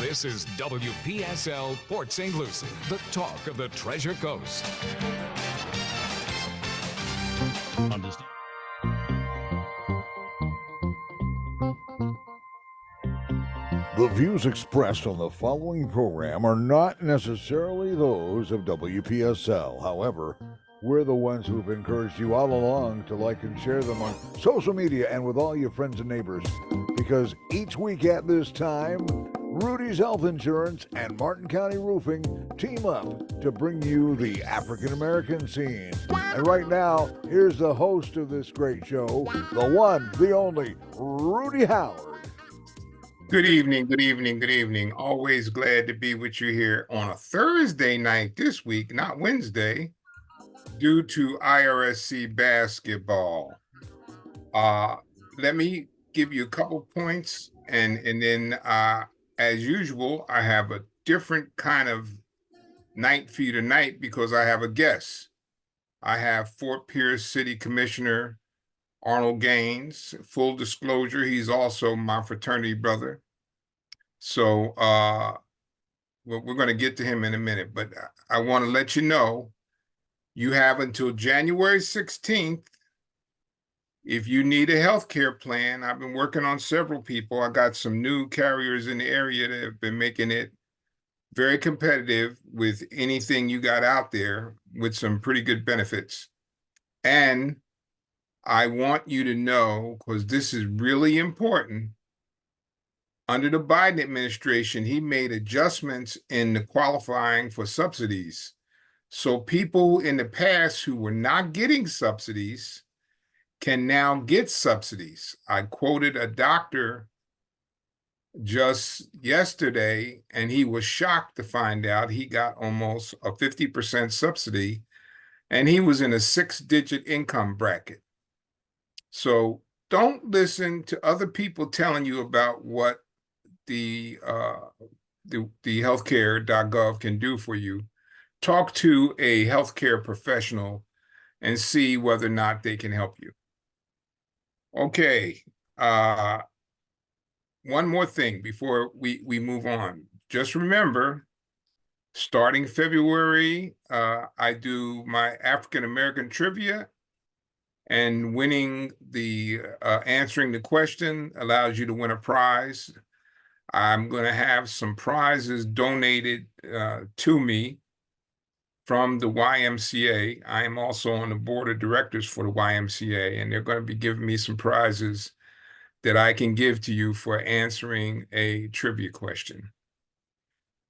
This is WPSL Port St. Lucie, the talk of the Treasure Coast. The views expressed on the following program are not necessarily those of WPSL. However, we're the ones who've encouraged you all along to like and share them on social media and with all your friends and neighbors. Because each week at this time, Rudy's Health Insurance and Martin County Roofing team up to bring you the African American scene. And right now, here's the host of this great show, the one, the only, Rudy Howard. Good evening, good evening, good evening. Always glad to be with you here on a Thursday night this week, not Wednesday, due to IRSC basketball. Let me give you a couple points, and then as usual, I have a different kind of night for you tonight because I have a guest. I have Fort Pierce City Commissioner Arnold Gaines. Full disclosure, he's also my fraternity brother. So we're going to get to him in a minute, but I want to let you know, you have until January 16th. If you need a health care plan, I've been working on several people. I got some new carriers in the area that have been making it very competitive with anything you got out there with some pretty good benefits. And I want you to know, because this is really important, under the Biden administration, he made adjustments in the qualifying for subsidies. So people in the past who were not getting subsidies can now get subsidies. I quoted a doctor just yesterday, and he was shocked to find out he got almost a 50% subsidy, and he was in a 6-digit income bracket. So don't listen to other people telling you about what the healthcare.gov can do for you. Talk to a healthcare professional and see whether or not they can help you. Okay. One more thing before we move on. Just remember, starting February, I do my African American trivia, and winning the answering the question allows you to win a prize. I'm going to have some prizes donated to me from the YMCA. I am also on the board of directors for the YMCA, and they're going to be giving me some prizes that I can give to you for answering a trivia question.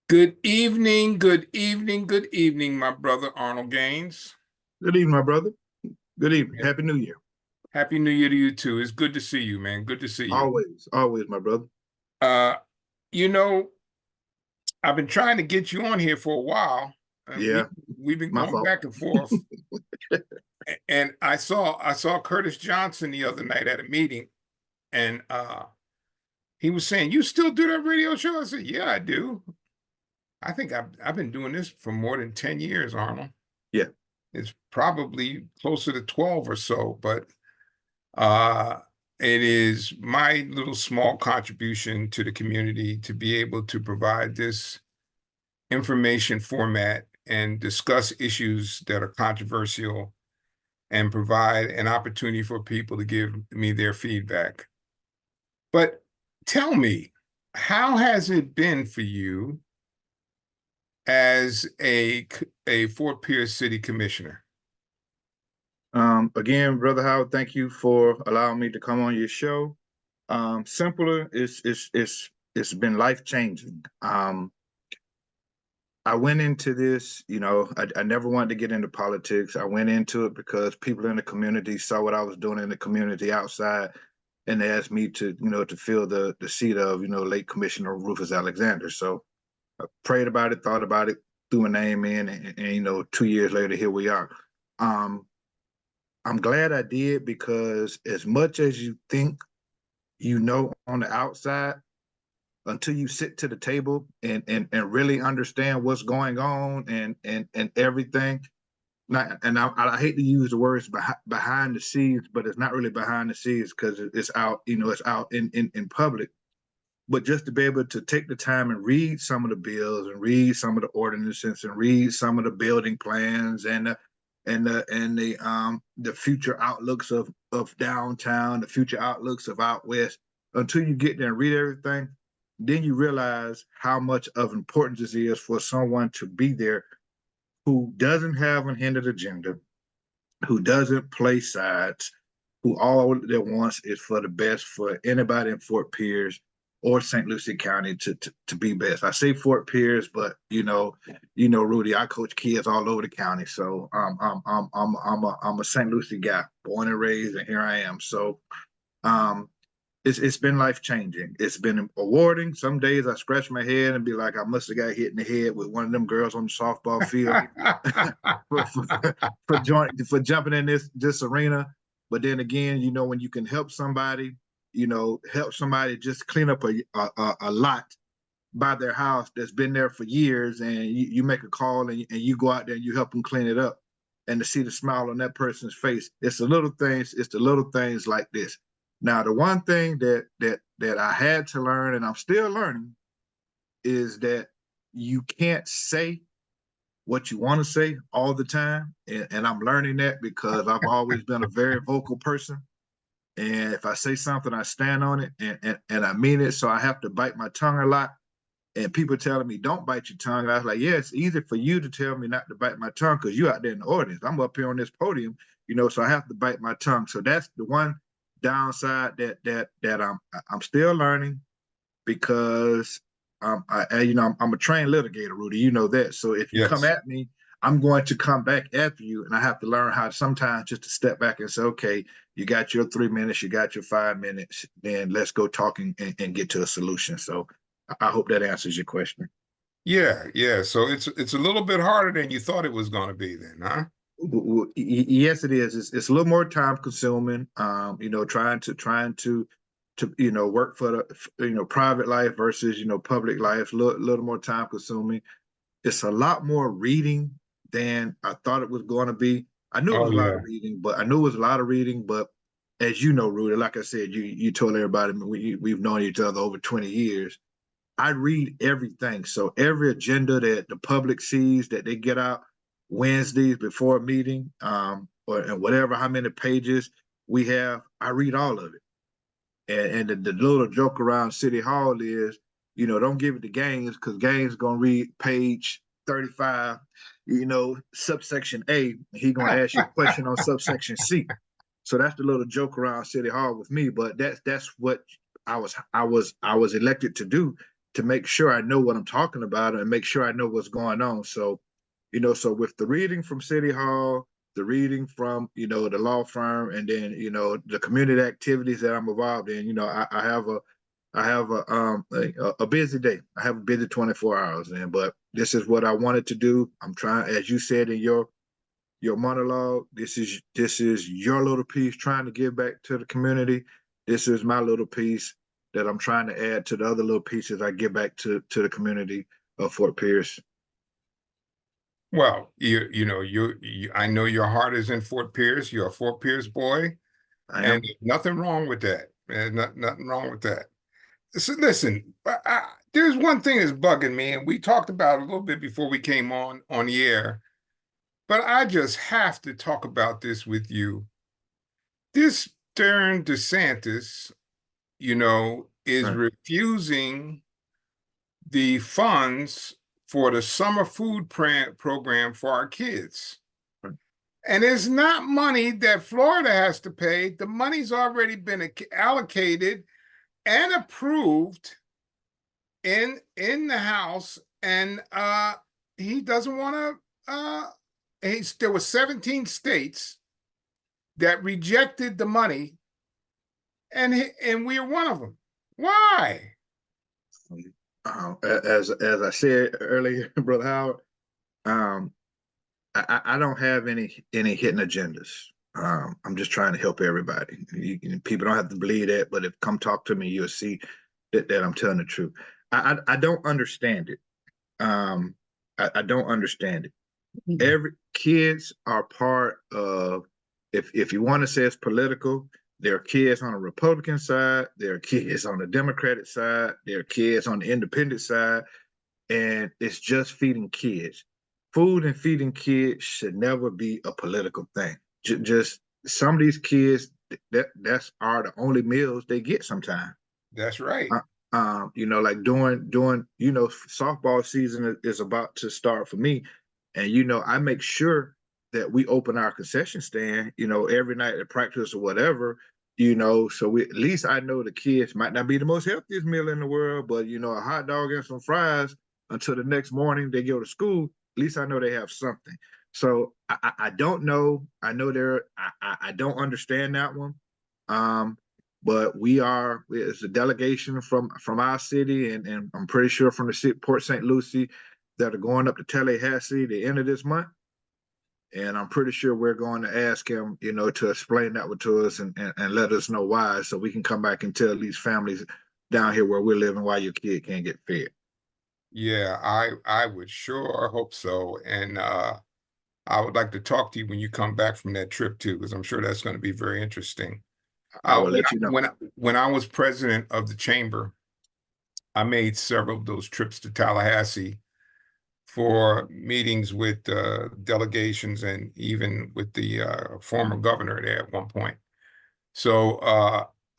Good evening, good evening, good evening, my brother Arnold Gaines. Good evening, my brother. Good evening. Happy New Year. Happy New Year to you too. It's good to see you, man. Good to see you. Always, my brother. You know, I've been trying to get you on here for a while. Yeah, we've been going back and forth. And I saw Curtis Johnson the other night at a meeting, and he was saying, "You still do that radio show?" I said, "Yeah, I do. I think I've been doing this for more than 10 years, Arnold." Yeah. It's probably closer to 12 or so, but it is my little small contribution to the community to be able to provide this information format and discuss issues that are controversial and provide an opportunity for people to give me their feedback. But tell me, how has it been for you as a Fort Pierce City Commissioner? Again, Brother Howard, thank you for allowing me to come on your show. Simpler, it's been life-changing. I went into this, I never wanted to get into politics. I went into it because people in the community saw what I was doing in the community outside, and they asked me to, to fill the seat of, late Commissioner Rufus Alexander. So I prayed about it, thought about it, threw my name in, and 2 years later, here we are. I'm glad I did, because as much as you think on the outside, until you sit to the table and really understand what's going on and everything. I hate to use the words behind the scenes, but it's not really behind the scenes, because it's out, it's out in public. but just to be able to take the time and read some of the bills and read some of the ordinances and read some of the building plans and the future outlooks of downtown, the future outlooks of out west, until you get there and read everything, then you realize how much of importance this is for someone to be there who doesn't have an hindered agenda, who doesn't play sides, who all that wants is for the best for anybody in Fort Pierce or St. Lucie County to be best. I say Fort Pierce, but Rudy, I coach kids all over the county, so I'm a St. Lucie guy, born and raised, and here I am. So it's been life changing. It's been rewarding. Some days I scratch my head and be like, I must have got hit in the head with one of them girls on the softball field for jumping in this arena. But then again, when you can help somebody, just clean up a lot by their house that's been there for years, and you make a call and you go out there and you help them clean it up, and to see the smile on that person's face, it's the little things like this. Now, the one thing that I had to learn, and I'm still learning, is that you can't say what you want to say all the time. And I'm learning that because I've always been a very vocal person. And if I say something, I stand on it and I mean it. So I have to bite my tongue a lot. And people telling me, don't bite your tongue. And I was like, yeah, it's easy for you to tell me not to bite my tongue because you're out there in the audience. I'm up here on this podium, so I have to bite my tongue. So that's the one downside that I'm still learning, because I'm a trained litigator, Rudy. You know that. So if you come at me, I'm going to come back after you, and I have to learn how sometimes just to step back and say, okay, you got your 3 minutes, you got your 5 minutes, then let's go talking and get to a solution. So I hope that answers your question. Yeah. So it's a little bit harder than you thought it was going to be then, huh? Yes, it is. It's a little more time consuming. Trying to work for the private life versus public life. Little more time consuming. It's a lot more reading than I thought it was going to be. I knew it was a lot of reading, but as you know, Rudy, like I said, you told everybody we've known each other over 20 years. I read everything. So every agenda that the public sees that they get out Wednesdays before a meeting, or whatever, how many pages we have, I read all of it. And the little joke around City Hall is, don't give it to Gaines, because Gaines gonna read page 35, subsection A. He gonna ask you a question on subsection C. So that's the little joke around City Hall with me. But that's what I was elected to do, to make sure I know what I'm talking about and make sure I know what's going on. So so with the reading from City Hall, the reading from, the law firm, and then, the community activities that I'm involved in, I have a busy day. I have a busy 24 hours, but this is what I wanted to do. I'm trying, as you said in your monologue, this is your little piece trying to give back to the community. This is my little piece that I'm trying to add to the other little pieces I give back to the community of Fort Pierce. Well, I know your heart is in Fort Pierce. You're a Fort Pierce boy, and there's nothing wrong with that. There's nothing wrong with that. So listen, there's one thing that's bugging me, and we talked about it a little bit before we came on the air, but I just have to talk about this with you. This darn DeSantis, is refusing the funds for the summer food program for our kids. And it's not money that Florida has to pay. The money's already been allocated and approved in the House, and he doesn't want to. There were 17 states that rejected the money, and we're one of them. Why? As I said earlier, Brother Howard, I don't have any hidden agendas. I'm just trying to help everybody. People don't have to believe that, but if come talk to me, you'll see that I'm telling the truth. I don't understand it. I don't understand it. Every kids are part of. If you want to say it's political, There are kids on the Republican side, there are kids on the Democratic side, there are kids on the independent side, and it's just feeding kids. Food and feeding kids should never be a political thing. Just some of these kids, that's are the only meals they get sometimes. That's right. You know, like during you know, softball season is about to start for me, and you know, I make sure that we open our concession stand, you know, every night at practice or whatever, you know, so we at least I know the kids might not be the most healthiest meal in the world, but you know, a hot dog and some fries until the next morning they go to school. At least I know they have something. So I don't know. I know I don't understand that one. But we are, it's a delegation from our city, and I'm pretty sure from the city, Port St. Lucie, that are going up to Tallahassee the end of this month. And I'm pretty sure we're going to ask him, you know, to explain that to us and let us know why, so we can come back and tell these families down here where we're living why your kid can't get fed. Yeah, I would sure hope so. And I would like to talk to you when you come back from that trip too, because I'm sure that's going to be very interesting. I will let you know. When I was president of the chamber, I made several of those trips to Tallahassee for meetings with delegations and even with the former governor there at one point. So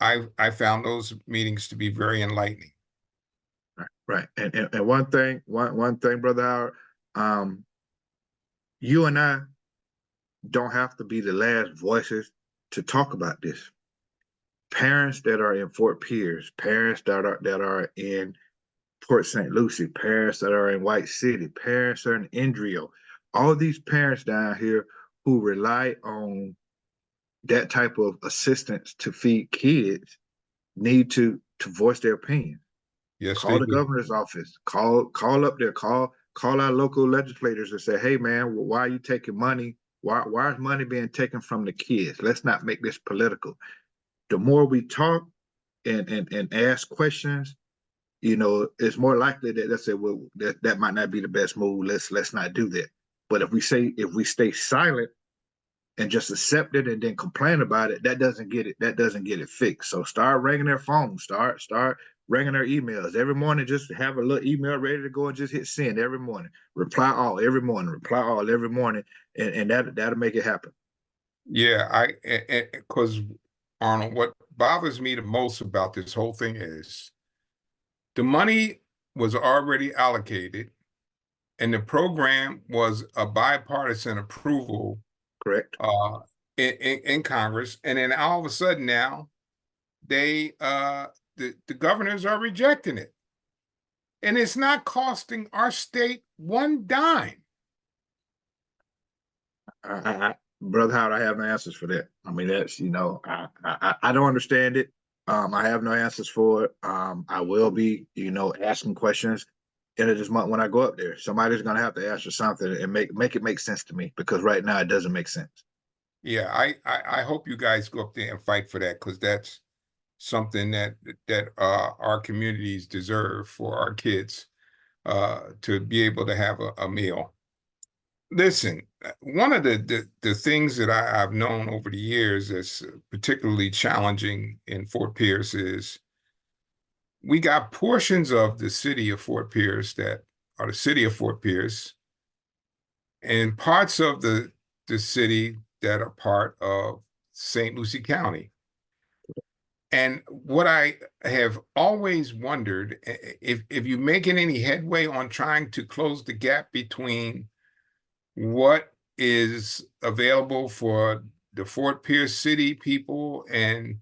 I found those meetings to be very enlightening. Right. And one thing, Brother Howard, you and I don't have to be the last voices to talk about this. Parents that are in Fort Pierce, parents that are in Port St. Lucie, parents that are in White City, parents that are in Indrio, all these parents down here who rely on that type of assistance to feed kids need to voice their opinion. Yes, call they the do. governor's office, call up there, call our local legislators and say, hey man, why are you taking money? Why is money being taken from the kids? Let's not make this political. The more we talk and ask questions, you know, it's more likely that let's say, well, that might not be the best move. Let's not do that. But if we stay silent and just accept it and then complain about it, that doesn't get it fixed. So start ringing their phones, start ringing their emails every morning. Just have a little email ready to go and just hit send every morning. Reply all every morning. Reply all every morning, and that'll make it happen. Yeah, because Arnold, what bothers me the most about this whole thing is the money was already allocated and the program was a bipartisan approval Correct. In Congress. And then all of a sudden now the governors are rejecting it. And it's not costing our state one dime. Brother Howard, I have no answers for that. I mean, that's, you know, I don't understand it. I have no answers for it. I will be, you know, asking questions end of this month when I go up there. Somebody's gonna have to answer something and make it make sense to me, because right now it doesn't make sense. Yeah, I hope you guys go up there and fight for that, because that's something that our communities deserve for our kids to be able to have a meal. Listen, one of the things that I've known over the years that's particularly challenging in Fort Pierce is we got portions of the city of Fort Pierce that are the city of Fort Pierce, and parts of the city that are part of St. Lucie County. And what I have always wondered, if you're making any headway on trying to close the gap between what is available for the Fort Pierce city people and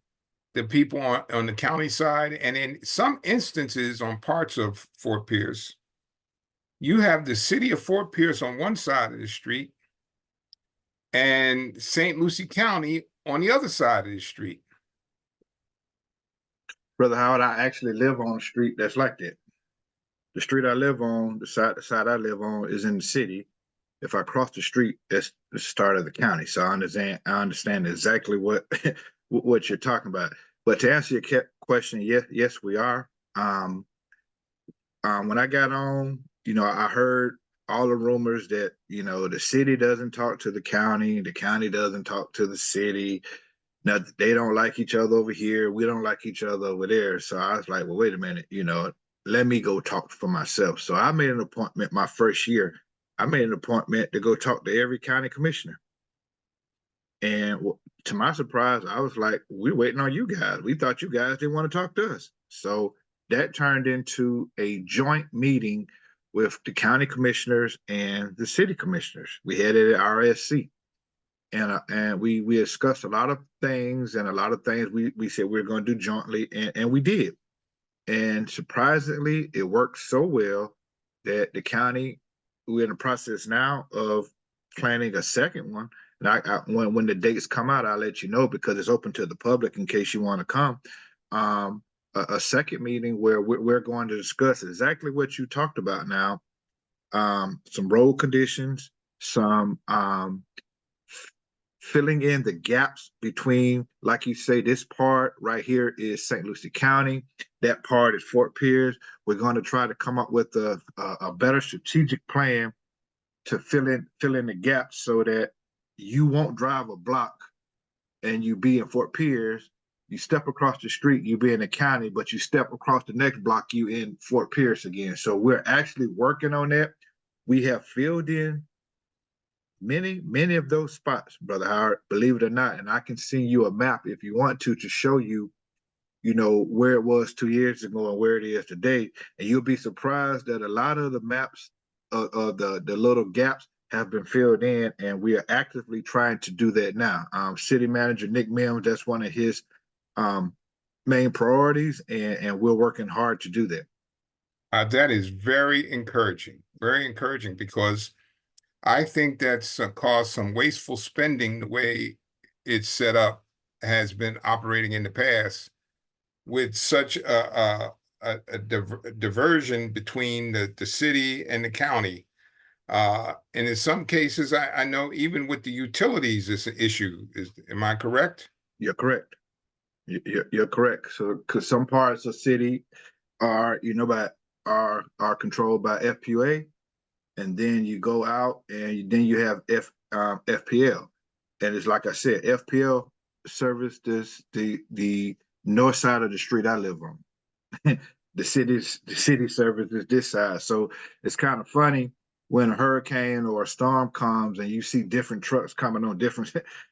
the people on the county side. And in some instances on parts of Fort Pierce, you have the city of Fort Pierce on one side of the street and St. Lucie County on the other side of the street. Brother Howard, I actually live on a street that's like that. The street I live on, the side I live on is in the city. If I cross the street, that's the start of the county. So I understand exactly what what you're talking about. But to answer your question, yes, we are. When I got on, you know, I heard all the rumors that, you know, the city doesn't talk to the county doesn't talk to the city. Now they don't like each other over here. We don't like each other over there. So I was like, well, wait a minute, let me go talk for myself. So I made an appointment my first year. I made an appointment to go talk to every county commissioner. And to my surprise, I was like, we're waiting on you guys. We thought you guys didn't want to talk to us. So that turned into a joint meeting with the county commissioners and the city commissioners. We had it at RSC. And we discussed a lot of things, and a lot of things we said we are going to do jointly, and we did. And surprisingly, it worked so well that the county, we're in the process now of planning a second one. And when the dates come out, I'll let you know, because it's open to the public in case you want to come. A second meeting where we're going to discuss exactly what you talked about now. Some road conditions, some filling in the gaps between, like you say, this part right here is St. Lucie County, that part is Fort Pierce. We're going to try to come up with a better strategic plan to fill in the gaps so that you won't drive a block and you be in Fort Pierce. You step across the street, you be in the county, but you step across the next block, you in Fort Pierce again. So we're actually working on that. We have filled in many of those spots, Brother Howard, believe it or not. And I can send you a map if you want to show you, where it was 2 years ago and where it is today. And you'll be surprised that a lot of the maps of the little gaps have been filled in, and we are actively trying to do that now. City Manager Nick Mims, that's one of his main priorities, and we're working hard to do that. That is very encouraging, because I think that's caused some wasteful spending. The way it's set up has been operating in the past, with such a diversion between the city and the county. And in some cases, I know even with the utilities, it's an issue. Am I correct? You're correct. You're correct. So, because some parts of the city are, are controlled by FPUA, and then you go out and then you have FPL, and it's like I said, FPL service the north side of the street I live on. the city service is this side, so it's kind of funny when a hurricane or a storm comes and you see different trucks coming on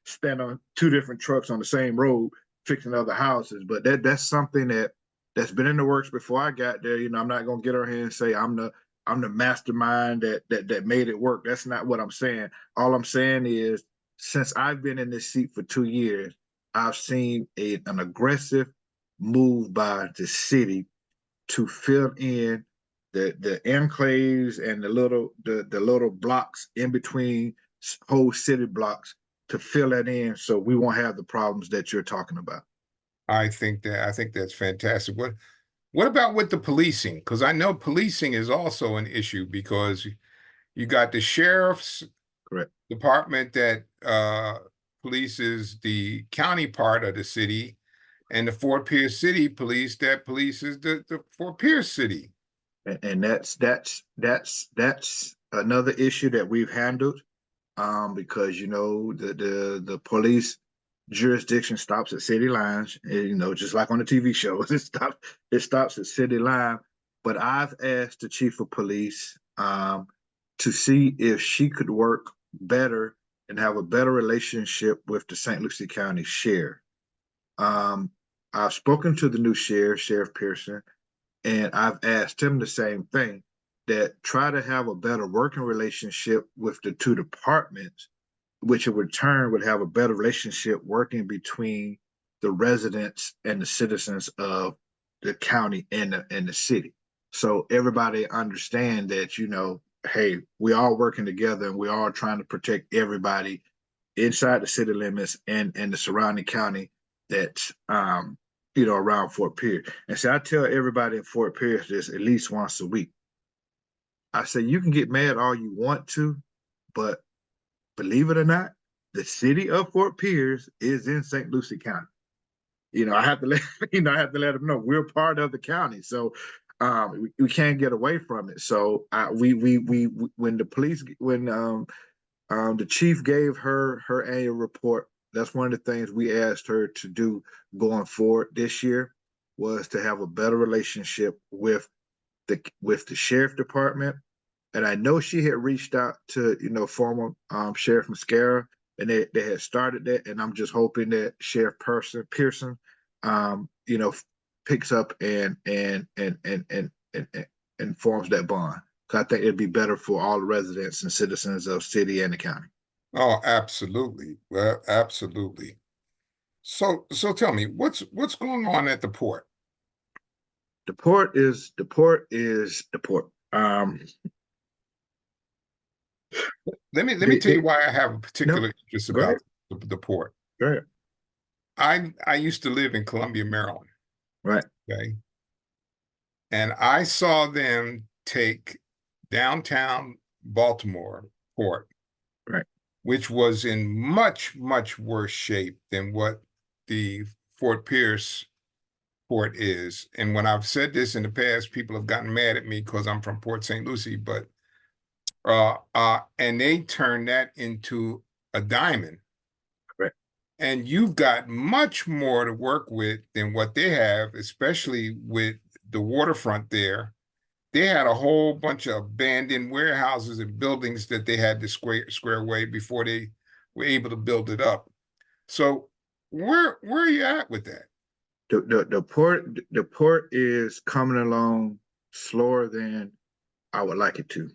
stand on two different trucks on the same road fixing other houses. But that's something that's been in the works before I got there. I'm not gonna get on here and say I'm the mastermind that made it work. That's not what I'm saying. All I'm saying is, since I've been in this seat for 2 years, I've seen an aggressive move by the city to fill in the enclaves and the little blocks in between whole city blocks, to fill that in so we won't have the problems that you're talking about. I think that's fantastic. What about with the policing? Because I know policing is also an issue, because you got the sheriff's Correct. department that polices the county part of the city, and the Fort Pierce City Police that polices the Fort Pierce City. And that's another issue that we've handled, because the police jurisdiction stops at city lines, just like on the TV shows, it stops at city line. But I've asked the chief of police to see if she could work better and have a better relationship with the St. Lucie County Sheriff. I've spoken to the new sheriff, Sheriff Pearson, and I've asked him the same thing, that try to have a better working relationship with the two departments, which in return would have a better relationship working between the residents and the citizens of the county and the city. So everybody understand that, hey, we all working together and we all trying to protect everybody inside the city limits and the surrounding county that's around Fort Pierce. And so I tell everybody in Fort Pierce this at least once a week. I say, you can get mad all you want to, but believe it or not, the city of Fort Pierce is in St. Lucie County. I have to let them know we're part of the county, so we can't get away from it. So when the chief gave her annual report that's one of the things we asked her to do going forward this year, was to have a better relationship with the sheriff department. And I know she had reached out to, former Sheriff Mascara, and they had started that. And I'm just hoping that Sheriff Pearson, picks up and forms that bond. Because I think it'd be better for all the residents and citizens of city and the county. Oh, absolutely. Well, absolutely. So tell me, what's going on at the port? The port is the port. Let me tell you why I have a No, particular interest go ahead. about the port. Go ahead. I used to live in Columbia, Maryland. Right. Okay. And I saw them take downtown Baltimore port, Right. which was in much, much worse shape than what the Fort Pierce port is. And when I've said this in the past, people have gotten mad at me because I'm from Port St. Lucie, but and they turned that into a diamond. Correct. And you've got much more to work with than what they have, especially with the waterfront there. They had a whole bunch of abandoned warehouses and buildings that they had to square away before they were able to build it up. So where are you at with that? The port is coming along slower than I would like it to.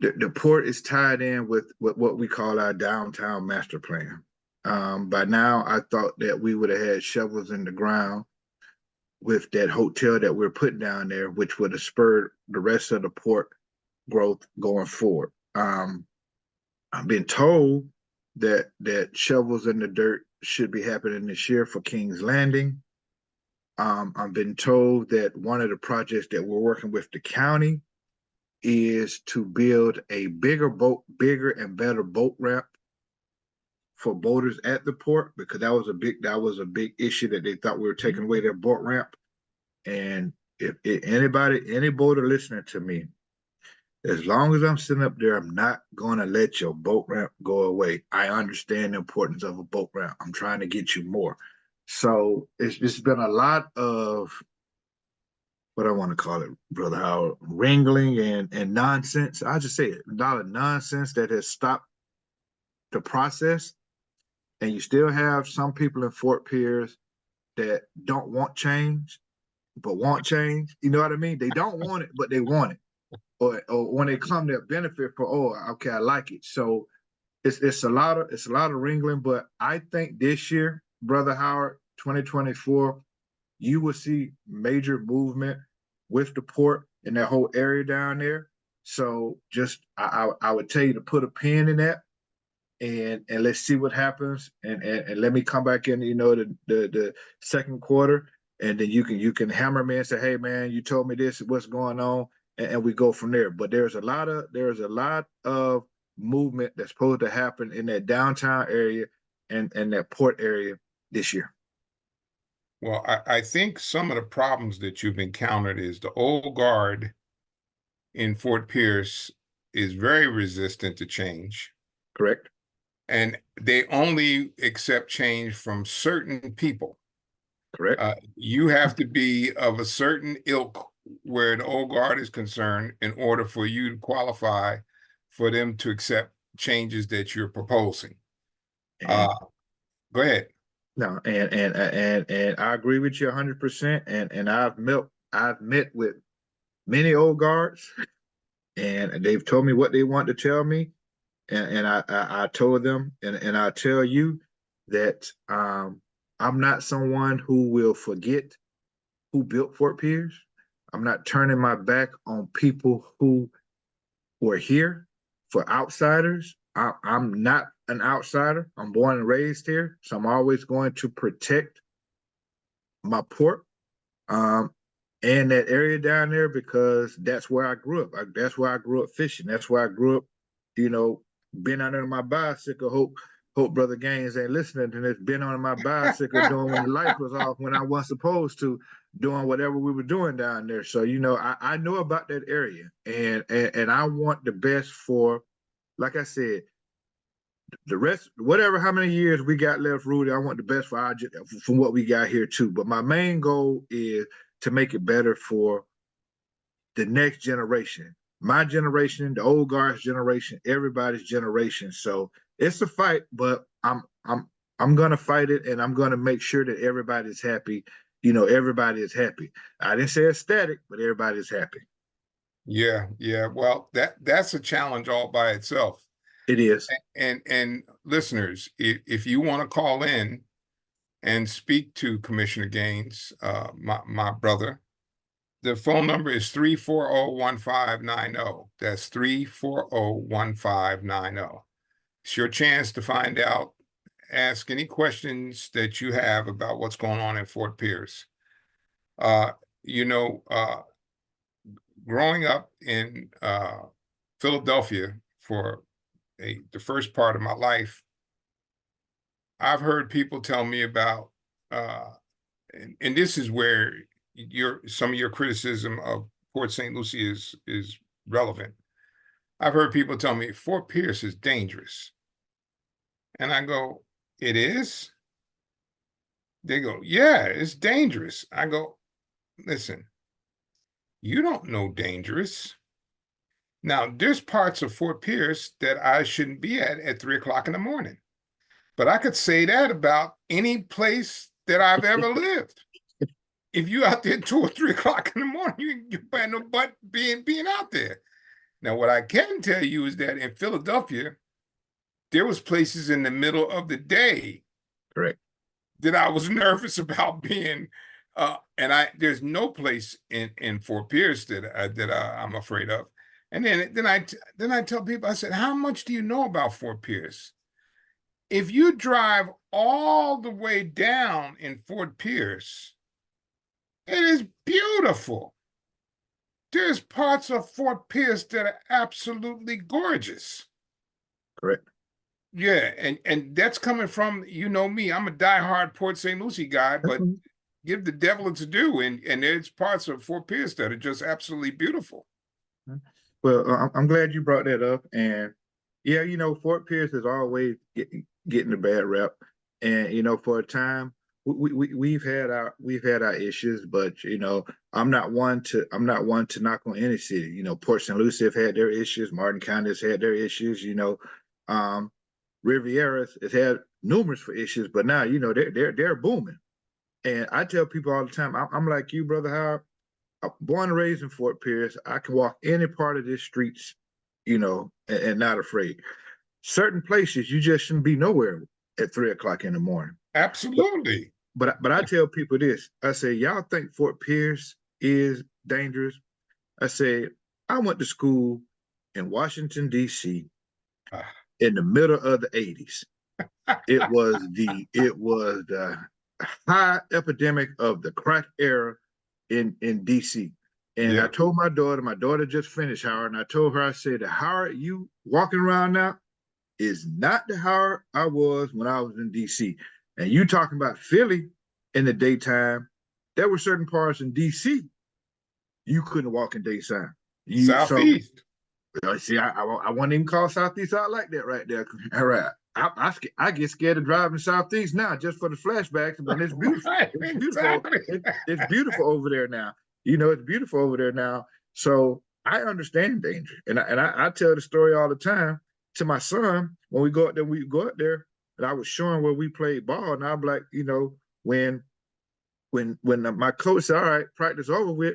The port is tied in with what we call our downtown master plan. By now, I thought that we would have had shovels in the ground with that hotel that we're putting down there, which would have spurred the rest of the port growth going forward. I've been told that shovels in the dirt should be happening this year for King's Landing. I've been told that one of the projects that we're working with the county is to build a bigger and better boat ramp for boaters at the port, because that was a big issue, that they thought we were taking away their boat ramp. And if any boater listening to me, as long as I'm sitting up there, I'm not going to let your boat ramp go away. I understand the importance of a boat ramp. I'm trying to get you more. So it's been a lot of, what I want to call it, Brother Howard, wrangling and nonsense. I just say it, a lot of nonsense that has stopped the process. And you still have some people in Fort Pierce that don't want change, but want change. You know what I mean? They don't want it, but they want it. Or when they come, they'll benefit for, oh, okay, I like it. So it's a lot of wrangling. But I think this year, Brother Howard, 2024, you will see major movement with the port and that whole area down there. So just I would tell you to put a pin in that, and let's see what happens. And let me come back in, the second quarter, and then you can hammer me and say, hey man, you told me this, what's going on, and we go from there. But there's a lot of movement that's supposed to happen in that downtown area and that port area this year. Well, I think some of the problems that you've encountered is the old guard in Fort Pierce is very resistant to change. Correct. And they only accept change from certain people. Correct. You have to be of a certain ilk where the old guard is concerned in order for you to qualify for them to accept changes that you're proposing. Go ahead. No, and I agree with you 100%. And I've met with many old guards, and they've told me what they want to tell me, and I told them, and I tell you that I'm not someone who will forget who built Fort Pierce. I'm not turning my back on people who were here. For outsiders, I'm not an outsider. I'm born and raised here, so I'm always going to protect my port and that area down there, because that's where I grew up. That's where I grew up fishing. That's where I grew up, been out on my bicycle. Hope Brother Gaines ain't listening to this. Been on my bicycle doing when the light was off, when I wasn't supposed to, doing whatever we were doing down there. So I know about that area, and I want the best for, like I said, the rest, whatever, how many years we got left, Rudy, I want the best for from what we got here too. But my main goal is to make it better for the next generation, my generation, the old guard's generation, everybody's generation. So it's a fight, but I'm gonna fight it, and I'm gonna make sure that everybody's happy. You know, everybody is happy. I didn't say ecstatic, but everybody's happy. Yeah, yeah. Well, that's a challenge all by itself. It is. And listeners, if you want to call in and speak to Commissioner Gaines, my brother, the phone number is 340-1590. That's 340-1590. It's your chance to find out, ask any questions that you have about what's going on in Fort Pierce. You know, growing up in Philadelphia for the first part of my life, I've heard people tell me about, and this is where some of your criticism of Port St. Lucie is relevant. I've heard people tell me Fort Pierce is dangerous. And I go, it is? They go, yeah, it's dangerous. I go, listen, you don't know dangerous. Now, there's parts of Fort Pierce that I shouldn't be at 3 o'clock in the morning. But I could say that about any place that I've ever lived. If you out there 2 or 3 o'clock in the morning, you find no butt being out there. Now, what I can tell you is that in Philadelphia, there was places in the middle of the day, Correct, that I was nervous about being. And there's no place in Fort Pierce that I'm afraid of. And then I tell people, I said, how much do you know about Fort Pierce? If you drive all the way down in Fort Pierce, it is beautiful. There's parts of Fort Pierce that are absolutely gorgeous. correct. Yeah, and that's coming from, you know me, I'm a diehard Port St. Lucie guy, but give the devil its due, and there's parts of Fort Pierce that are just absolutely beautiful. Well, I'm glad you brought that up. And yeah, you know, Fort Pierce is always getting a bad rep. And you know, for a time, we've had our issues, but you know, I'm not one to knock on any city. You know, Port St. Lucie have had their issues. Martin County has had their issues. You know, Riviera has had numerous issues, but now you know they're booming. And I tell people all the time, I'm like you, brother Howard. I'm born and raised in Fort Pierce. I can walk any part of these streets, you know, and not afraid. Certain places you just shouldn't be nowhere at 3 o'clock in the morning. Absolutely. But I tell people this. I say, y'all think Fort Pierce is dangerous? I say, I went to school in Washington, D.C. in the middle of the 80s. It was the high epidemic of the crack era in DC. And Yeah. I told my daughter just finished, Howard, and I told her, I said, the Howard you walking around now is not the Howard I was when I was in DC. And you talking about Philly in the daytime, there were certain parts in DC you couldn't walk in daytime. Southeast. So, see, I won't even call Southeast out like that right there. All right. I get scared of driving Southeast now just for the flashbacks, but it's beautiful. Right, It's beautiful. exactly. It's beautiful over there now. You know, it's beautiful over there now. So I understand danger, and I tell the story all the time to my son when we go out there. We go out there, and I was showing where we played ball, and I'm like, you know, when my coach said, "All right, practice over with,"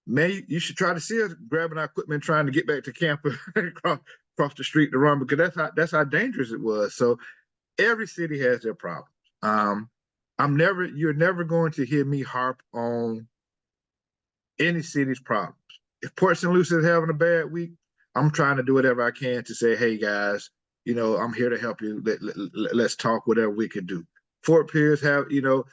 man, you should try to see us grabbing our equipment, trying to get back to camp across the street to run, because that's how dangerous it was. So every city has their problems. You're never going to hear me harp on any city's problems. If Port St. Lucie is having a bad week, I'm trying to do whatever I can to say, hey guys, you know, I'm here to help you. Let's talk whatever we can do. Fort Pierce you know,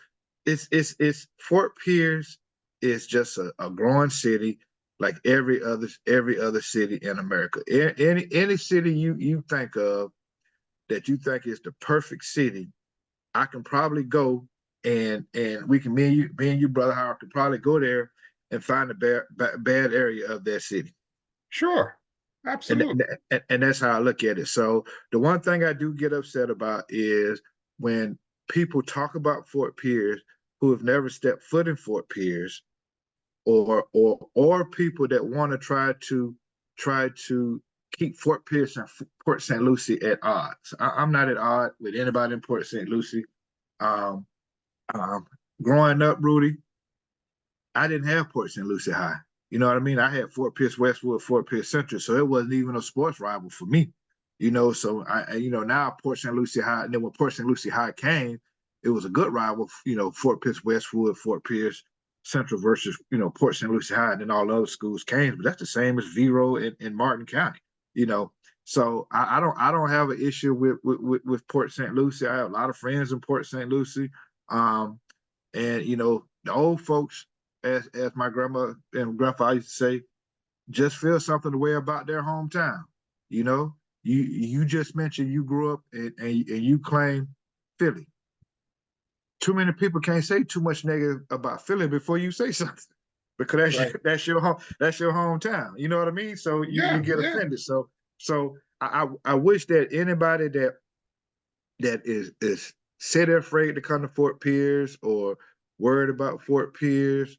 it's Fort Pierce is just a growing city like every other city in America. Any city you think of that you think is the perfect city, I can probably go and we can me and you, brother Howard, could probably go there and find a bad area of that city. Sure. Absolutely. And that's how I look at it. So the one thing I do get upset about is when people talk about Fort Pierce who have never stepped foot in Fort Pierce, or people that want to try to keep Fort Pierce and Port St. Lucie at odds. I'm not at odds with anybody in Port St. Lucie. Um, um, Growing up, Rudy, I didn't have Port St. Lucie High. You know what I mean? I had Fort Pierce Westwood, Fort Pierce Central, so it wasn't even a sports rival for me. So now Port St. Lucie High, and then when Port St. Lucie High came, it was a good rival. Fort Pierce Westwood, Fort Pierce Central versus Port St. Lucie High, and then all the other schools came. But that's the same as Vero in Martin County. So I don't have an issue with Port St. Lucie. I have a lot of friends in Port St. Lucie, and the old folks, as my grandma and grandfather used to say, just feel something the way about their hometown. You just mentioned you grew up and you claim Philly. Too many people can't say too much negative about Philly before you say something, because that's your hometown. You know what I mean? So you get offended. So I wish that anybody that is said they're afraid to come to Fort Pierce or worried about Fort Pierce,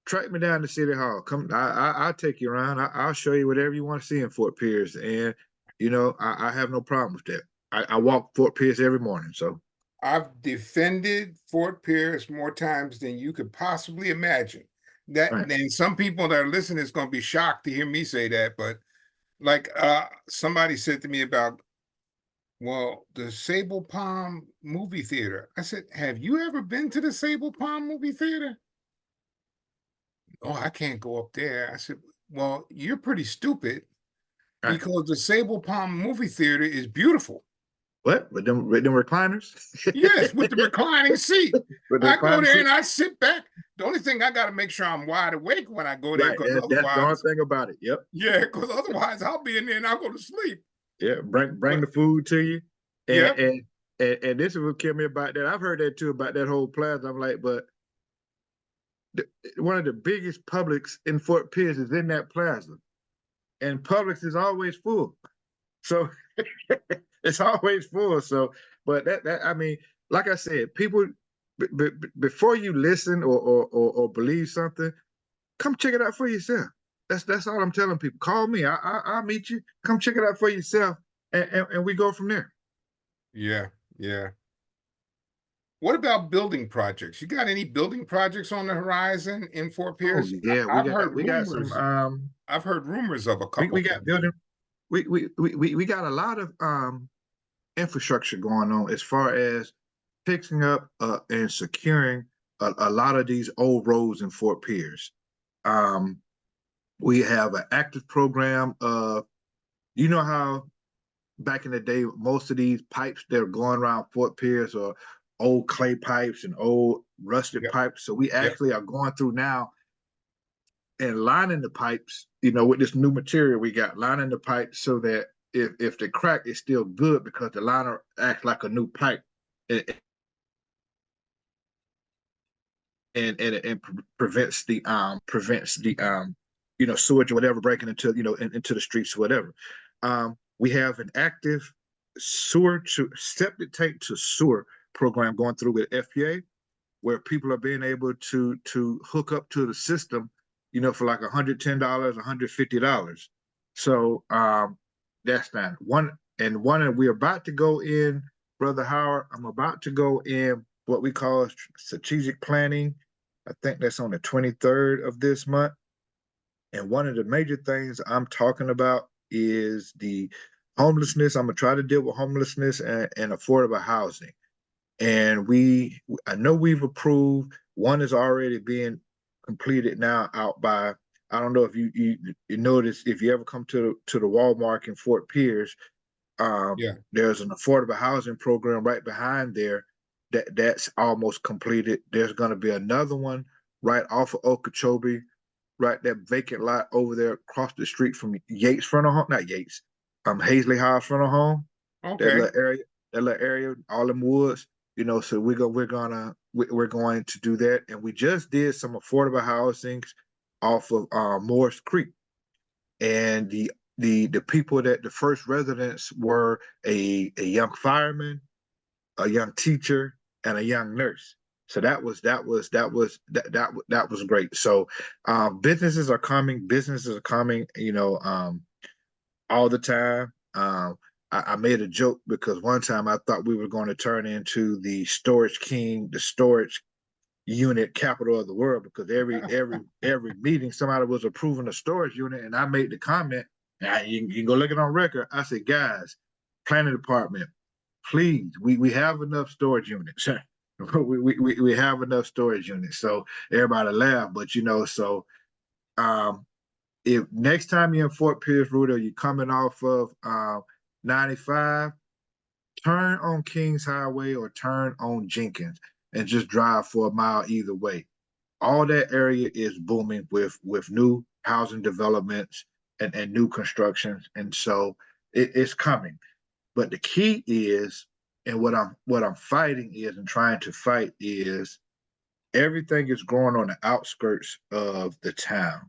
track me down to City Hall. Come, I'll take you around. I'll show you whatever you want to see in Fort Pierce, and I have no problem with that. I walk Fort Pierce every morning, so I've defended Fort Pierce more times than you could possibly imagine. And some people that are listening is going to be shocked to hear me say that, but like somebody said to me about, well, the Sable Palm movie theater. I said, have you ever been to the Sable Palm movie theater? Oh, I can't go up there. I said, well, you're pretty stupid because the Sable Palm movie theater is beautiful. What? With them recliners? Yes, with the reclining seat. With the I go there seat? and I sit back. The only thing I got to make sure I'm wide awake when I go there, because That's the only otherwise, thing about it. Yep. yeah, because otherwise I'll be in there and I'll go to sleep. Yeah, bring the food to you. Yep. And this is what killed me about that. I've heard that too about that whole plaza. I'm like, but one of the biggest Publix in Fort Pierce is in that plaza, and Publix is always full. So it's always full. So, but that I mean, like I said, people before you listen or believe something, come check it out for yourself. That's all I'm telling people. Call me. I'll meet you. Come check it out for yourself, and we go from there. Yeah, yeah. What about building projects? You got any building projects on the horizon in Fort Pierce? Yeah, we got some. I've heard rumors of a couple. We got building. We got a lot of infrastructure going on as far as fixing up and securing a lot of these old roads in Fort Pierce. We have an active program of, how back in the day, most of these pipes that are going around Fort Pierce are old clay pipes and old rusted pipes. So we actually are going through now and lining the pipes, with this new material we got, lining the pipes so that if they crack, it's still good because the liner acts like a new pipe. And prevents the sewage or whatever breaking into into the streets or whatever. We have an active septic tank to sewer program going through with FPA, where people are being able to hook up to the system, for like $110, $150. So that's not one. And we're about to go in, Brother Howard. I'm about to go in what we call strategic planning. I think that's on the 23rd of this month. And one of the major things I'm talking about is the homelessness. I'm gonna try to deal with homelessness and affordable housing. And I know we've approved. One is already being completed now out by, I don't know if you notice, if you ever come to the Walmart in Fort Pierce, there's an affordable housing program right behind there that's almost completed. There's going to be another one right off of Okeechobee, right, that vacant lot over there across the street from Yates Funeral Home, not Yates, Hazley House Funeral Home. Okay. That little area, all them woods, so we're going to do that. And we just did some affordable housing off of Morris Creek. And the people that the first residents were a young fireman, a young teacher, and a young nurse. So that was great. So businesses are coming, all the time. I made a joke because one time I thought we were going to turn into the storage king, the storage unit capital of the world, because every meeting somebody was approving a storage unit, and I made the comment, and you can go look it on record. I said, guys, planning department, please, we have enough storage units. we have enough storage units. So everybody laughed, but if next time you're in Fort Pierce, Rudy, or you're coming off of 95, turn on Kings Highway or turn on Jenkins and just drive for a mile either way. All that area is booming with new housing developments and new constructions, and so it's coming. But the key is, and what I'm fighting is, and trying to fight is, everything is growing on the outskirts of the town.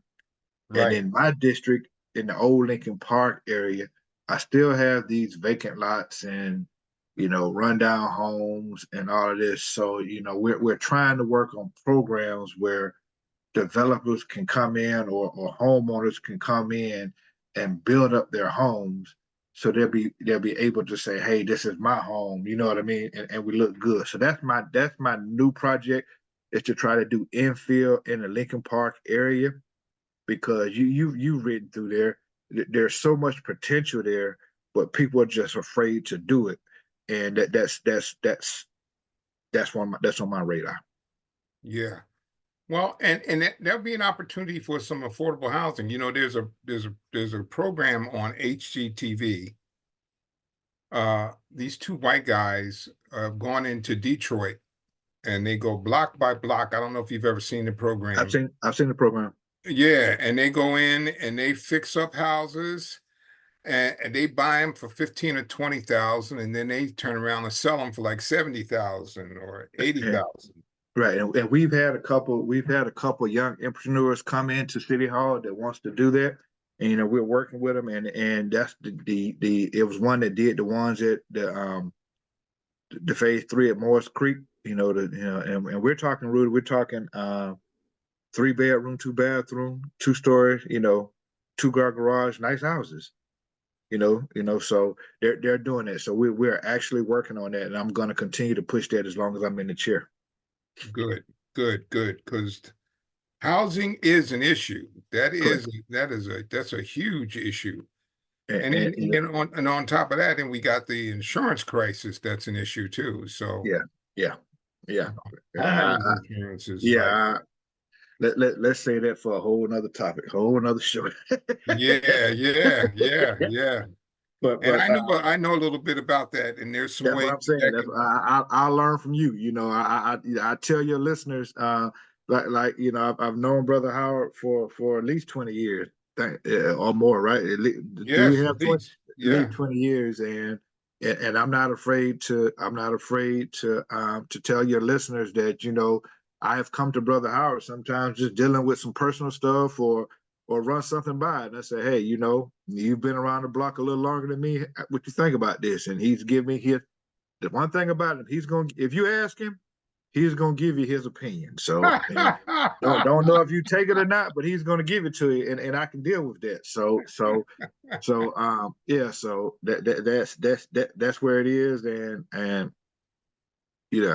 And Right. in my district, in the old Lincoln Park area, I still have these vacant lots and rundown homes and all of this. So we're trying to work on programs where developers can come in, or homeowners can come in and build up their homes, so they'll be able to say, hey, this is my home, you know what I mean, and we look good. So that's my new project, is to try to do infill in the Lincoln Park area, because you've ridden through there. There's so much potential there, but people are just afraid to do it, and that's on my radar. Yeah. Well, and there'll be an opportunity for some affordable housing. There's a program on HGTV. These two white guys have gone into Detroit, and they go block by block. I don't know if you've ever seen the program. I've seen the program. Yeah, and they go in and they fix up houses, and they buy them for 15 or 20,000, and then they turn around and sell them for like 70,000 or 80,000. Right, and we've had a couple young entrepreneurs come into City Hall that wants to do that, and we're working with them, and that's the it was one that did the ones at the phase 3 at Morris Creek, and we're talking, Rudy, we're talking 3-bedroom, 2-bathroom, 2-story, 2-car garage, nice houses. So they're doing that. So we're actually working on that, and I'm going to continue to push that as long as I'm in the chair. Good, good, good. Because housing is an issue. That's a huge issue. And on top of that, then we got the insurance crisis. That's an issue too. So yeah. Homeowners insurance is Let's say that for a whole nother topic, whole another show. yeah. But I know a little bit about that, and there's some that's ways what I'm saying. I'll learn from you. I tell your listeners, I've known Brother Howard for at least 20 years, or more, right? Do we have 20, at least 20 years, and I'm not afraid to tell your listeners that I have come to Brother Howard sometimes just dealing with some personal stuff, or run something by, and I say, hey, you've been around the block a little longer than me. What you think about this? And he's giving me the one thing about him, if you ask him, he's gonna give you his opinion. So don't know if you take it or not, but he's gonna give it to you, and I can deal with that. So that's where it is, and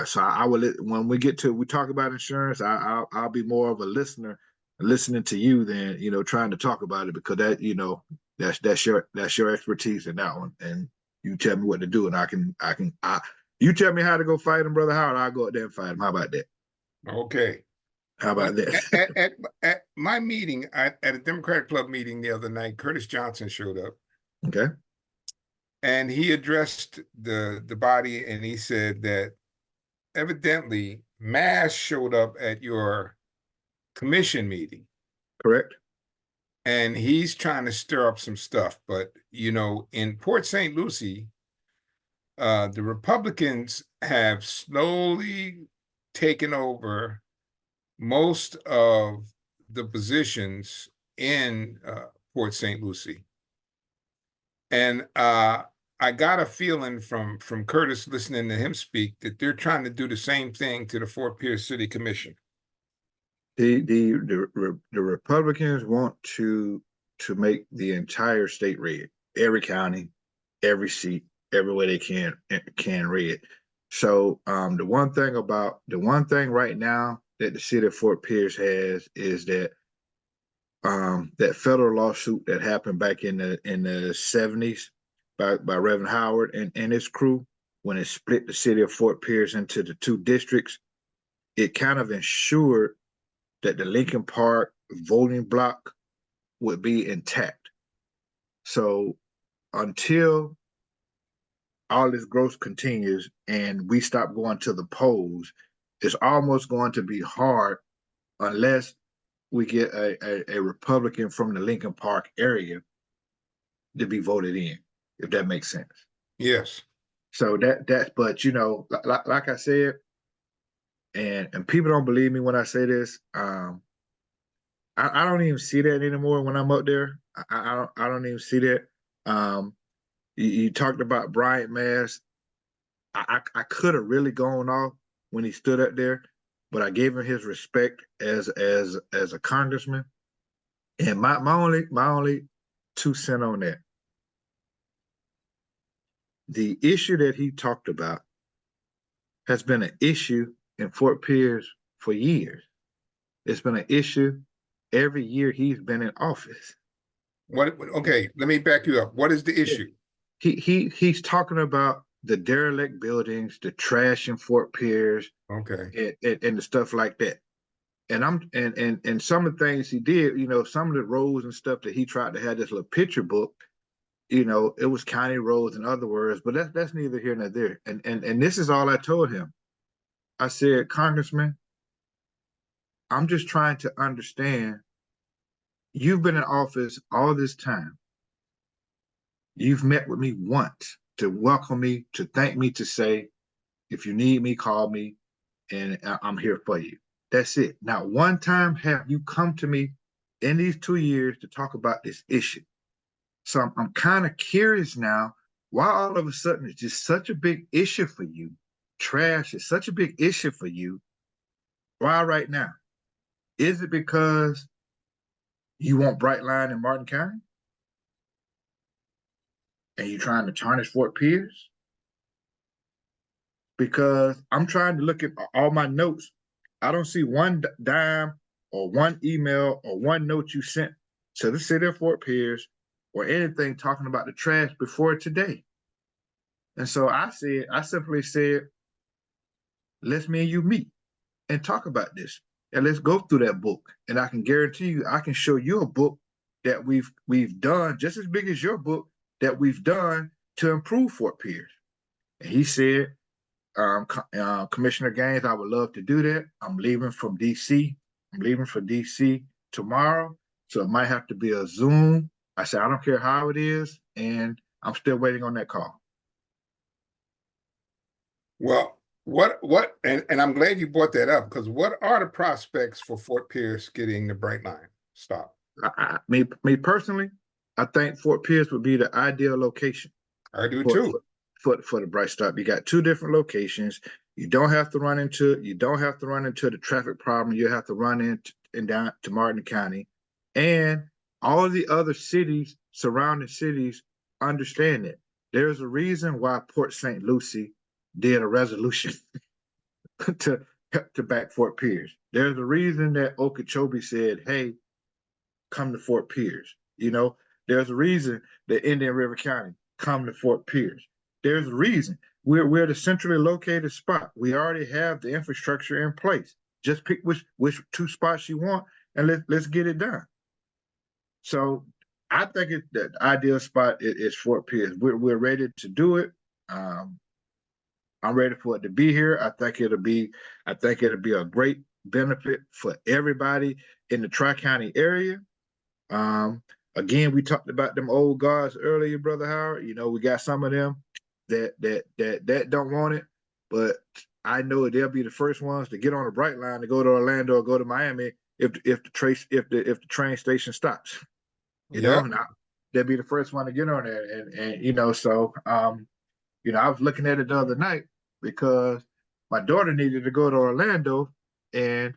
so I will, when we talk about insurance, I'll be more of a listener, listening to you than trying to talk about it, because that's your expertise in that one, and you tell me what to do, and you tell me how to go fight him, Brother Howard, I'll go out there and fight him. How about that? Okay. How about that? At my meeting, at a Democratic Club meeting the other night, Curtis Johnson showed up. Okay. And he addressed the body, and he said that evidently Mass showed up at your commission meeting. Correct. And he's trying to stir up some stuff. But, in Port St. Lucie, the Republicans have slowly taken over most of the positions in Port St. Lucie. And I got a feeling from Curtis listening to him speak that they're trying to do the same thing to the Fort Pierce City Commission. The Republicans want to make the entire state red, every county, every seat, everywhere they can red. So the one thing right now that the city of Fort Pierce has is that that federal lawsuit that happened back in the 70s by Reverend Howard and his crew when it split the city of Fort Pierce into the two districts. It kind of ensured that the Lincoln Park voting block would be intact. So until all this growth continues and we stop going to the polls, it's almost going to be hard unless we get a Republican from the Lincoln Park area to be voted in, if that makes sense. Yes. So that's, but you know, like I said, and people don't believe me when I say this. I don't even see that anymore when I'm up there. I don't even see that. You talked about Bryant Mass. I could have really gone off when he stood up there, but I gave him his respect as a congressman. And my only 2 cents on that. The issue that he talked about has been an issue in Fort Pierce for years. It's been an issue every year he's been in office. Okay, let me back you up. What is the issue? He's talking about the derelict buildings, the trash in Fort Pierce, okay, and the stuff like that. And some of the things he did, you know, some of the roads and stuff that he tried to have this little picture book, you know, it was county roads in other words, but that's neither here nor there. And this is all I told him. I said, Congressman, I'm just trying to understand. You've been in office all this time. You've met with me once to welcome me, to thank me, to say, if you need me, call me, and I'm here for you. That's it. Not one time have you come to me in these 2 years to talk about this issue. So I'm kind of curious now, why all of a sudden it's just such a big issue for you? Trash is such a big issue for you. Why right now? Is it because you want Brightline in Martin County? And you're trying to tarnish Fort Pierce? Because I'm trying to look at all my notes. I don't see one dime or one email or one note you sent to the city of Fort Pierce or anything talking about the trash before today. And so I simply said, let's me and you meet and talk about this. And let's go through that book. And I can guarantee you, I can show you a book that we've done just as big as your book that we've done to improve Fort Pierce. And he said, Commissioner Gaines, I would love to do that. I'm leaving from DC. I'm leaving for DC tomorrow. So it might have to be a Zoom. I said, I don't care how it is. And I'm still waiting on that call. Well, and I'm glad you brought that up, because what are the prospects for Fort Pierce getting the Brightline stop? Me personally, I think Fort Pierce would be the ideal location. I do too. For the Bright Stop. You got 2 different locations. You don't have to run into the traffic problem you have to run in down to Martin County. And all of the other cities, surrounding cities, understand it. There's a reason why Port St. Lucie did a resolution to back Fort Pierce. There's a reason that Okeechobee said, hey, come to Fort Pierce. You know, there's a reason that Indian River County come to Fort Pierce. There's a reason. We're the centrally located spot. We already have the infrastructure in place. Just pick which 2 spots you want and let's get it done. So I think the ideal spot is Fort Pierce. We're ready to do it. I'm ready for it to be here. I think it'll be a great benefit for everybody in the Tri-County area. Again, we talked about them old guards earlier, Brother Howard. You know, we got some of them that don't want it, but I know they'll be the first ones to get on a Brightline to go to Orlando or go to Miami if the train station stops. You know, they'll be the first one to get on there. And you know, so you know, I was looking at it the other night because my daughter needed to go to Orlando, and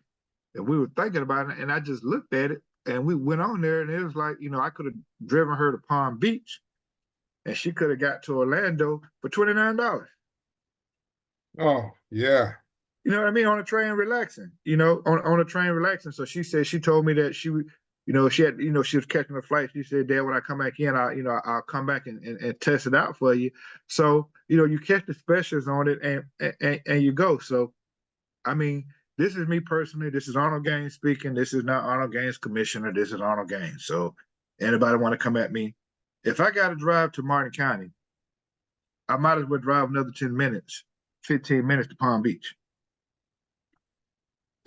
we were thinking about it, and I just looked at it, and we went on there, and it was like, you know, I could have driven her to Palm Beach, and she could have got to Orlando for $29. Oh, yeah. You know what I mean? On a train relaxing, you know, on a train relaxing. So she said, she told me that she would, you know, she had, you know, she was catching a flight. She said, Dad, when I come back in, I'll come back and test it out for you. So, you know, you catch the specials on it and you go. So, I mean, this is me personally. This is Arnold Gaines speaking. This is not Arnold Gaines commissioner. This is Arnold Gaines. So anybody want to come at me? If I got to drive to Martin County, I might as well drive another 10 minutes, 15 minutes to Palm Beach.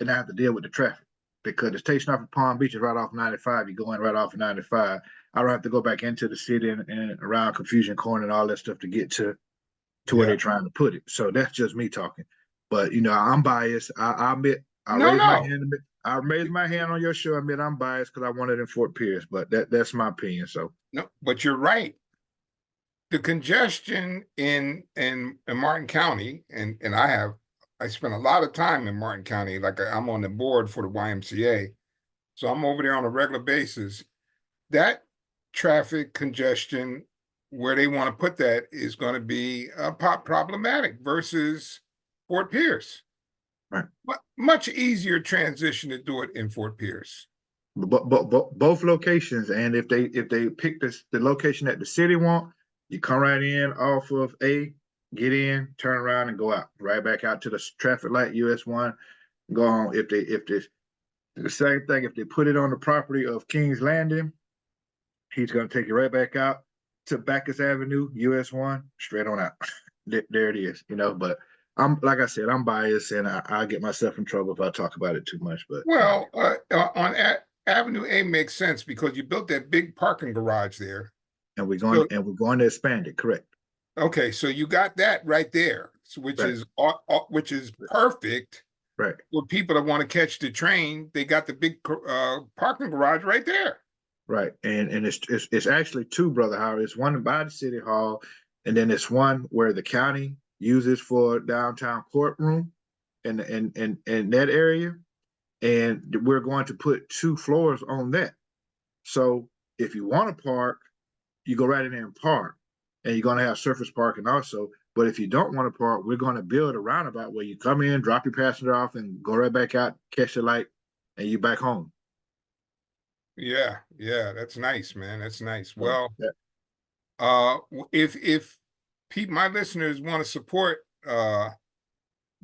And I have to deal with the traffic because the station off of Palm Beach is right off 95. You're going right off of 95. I don't have to go back into the city and around Confusion Corner and all that stuff to get to where they're trying to put it. So that's just me talking. But you know, I'm biased. I admit I No, raised my no. hand. I raised my hand on your show. I admit I'm biased because I wanted in Fort Pierce, but that's my opinion. So No, but you're right. The congestion in Martin County, and I spent a lot of time in Martin County. Like I'm on the board for the YMCA, so I'm over there on a regular basis. That traffic congestion, where they want to put that, is going to be problematic versus Fort Pierce. right. Much easier transition to do it in Fort Pierce. But both locations, and if they pick the location that the city want, you come right in off of A, get in, turn around, and go out right back out to the traffic light US 1. Go on. If the same thing, if they put it on the property of King's Landing, he's going to take you right back out to Bacchus Avenue US 1, straight on out. There it is, you know. But I'm, like I said, I'm biased, and I get myself in trouble if I talk about it too much. But Well, on Avenue A makes sense because you built that big parking garage there. and we're going to expand it, correct? Okay, so you got that right there, which Right. is perfect Right. for people that want to catch the train. They got the big parking garage right there. Right. And it's actually two, Brother Howard. It's one by the city hall, and then it's one where the county uses for downtown courtroom and that area. And we're going to put 2 floors on that. So if you want to park, you go right in there and park. And you're going to have surface parking also. But if you don't want to park, we're going to build a roundabout where you come in, drop your passenger off, and go right back out, catch the light, and you back home. Yeah, that's nice, man. That's nice. So, Well, yeah. If my listeners want to support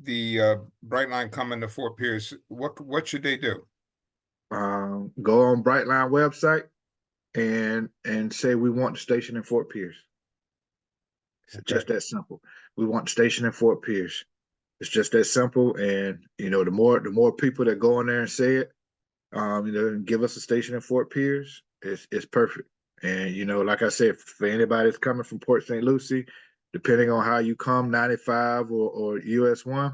the Brightline coming to Fort Pierce, what should they do? Go on Brightline website and say we want the station in Fort Pierce. It's just that simple. We want the station in Fort Pierce. It's just that simple. And you know, the more people that go in there and say it, you know, and give us a station in Fort Pierce, it's perfect. And you know, like I said, for anybody that's coming from Port St. Lucie, depending on how you come, 95 or US 1,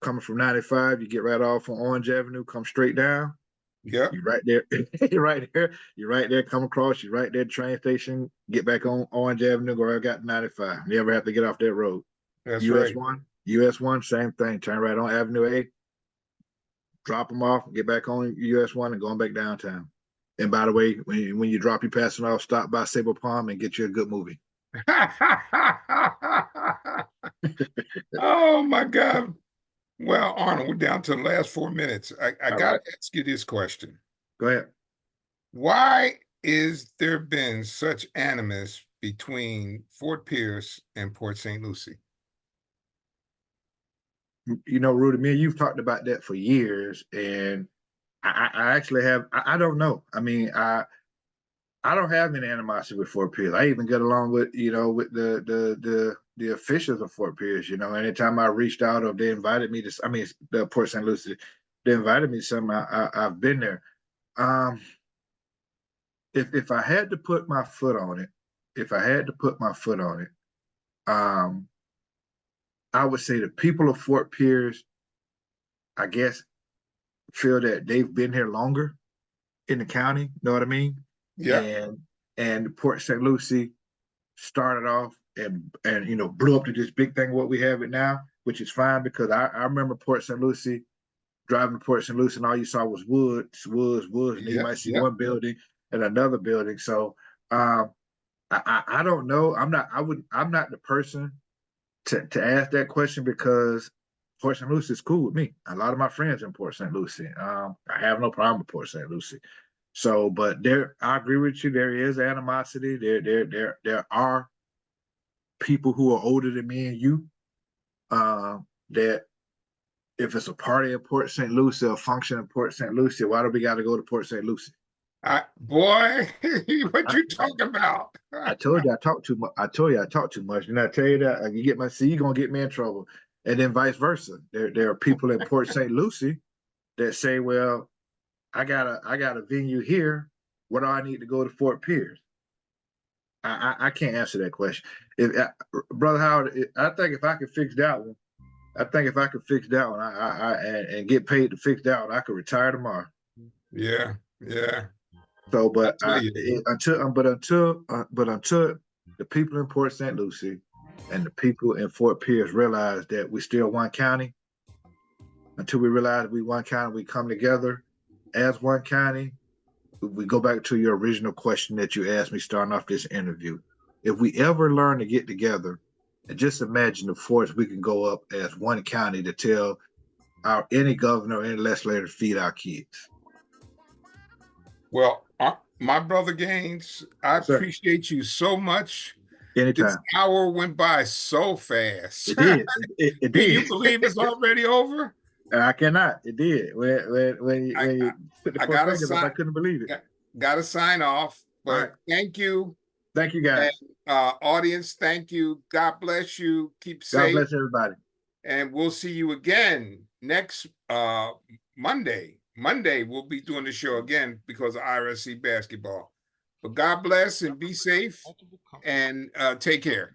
coming from 95, you get right off on Orange Avenue, come straight down. Yeah, You're right there. You're right there. You're right there. Come across. You're right there. Train station. Get back on Orange Avenue. Go right out 95. You never have to get off that road. that's US right. 1. US 1. Same thing. Turn right on Avenue A. Drop them off. Get back on US 1 and going back downtown. And by the way, when you drop your passing off, stop by Sable Palm and get you a good movie. Oh my God. Well, Arnold, we're down to the last 4 minutes. I got to ask you this question. Go ahead. Why is there been such animus between Fort Pierce and Port St. Lucie? You know, Rudy, me and you've talked about that for years, and I actually have. I don't know. I mean, I don't have any animosity with Fort Pierce. I even get along with, you know, with the officials of Fort Pierce. You know, anytime I reached out or they invited me to, I mean, the Port St. Lucie, they invited me to something. I've been there. If I had to put my foot on it, I would say the people of Fort Pierce, I guess, feel that they've been here longer in the county. Know what I mean? Yeah. And and Port St. Lucie started off and you know blew up to this big thing what we have it now, which is fine because I remember Port St. Lucie, driving to Port St. Lucie, and all you saw was woods, and then you Yep, might see yep. one building and another building. So I don't know. I'm not the person to ask that question because Port St. Lucie is cool with me. A lot of my friends in Port St. Lucie. I have no problem with Port St. Lucie. So, but I agree with you. There is animosity. There are people who are older than me and you. That if it's a party in Port St. Lucie or function in Port St. Lucie, why do we got to go to Port St. Lucie? Boy, what you talking about? I told you I talk too much. I told you I talk too much. And I tell you that you get my see, you're gonna get me in trouble. And then vice versa. There are people in Port St. Lucie that say, well, I got a venue here. What do I need to go to Fort Pierce? I can't answer that question. If Brother Howard, I think if I could fix that one, and get paid to fix that one, I could retire tomorrow. Yeah, yeah. So, but Until until the people in Port St. Lucie and the people in Fort Pierce realize that we still one county, until we realize we one county, we come together as one county. We go back to your original question that you asked me starting off this interview. If we ever learn to get together, and just imagine the force we can go up as one county to tell any governor, any legislator to feed our kids. Well, my brother Gaines, I Sir. appreciate you so much. Anytime. This hour went by so fast. It did. It Can did. you believe it's already over? I cannot. It did. When you put the I four gotta fingers up, I couldn't believe it. Gotta sign off. But All right. thank you. Thank you, guys. And, audience, thank you. God bless you. Keep God safe. bless everybody. And we'll see you again next Monday. Monday, we'll be doing the show again because of IRSC basketball. But God bless and be safe and take care.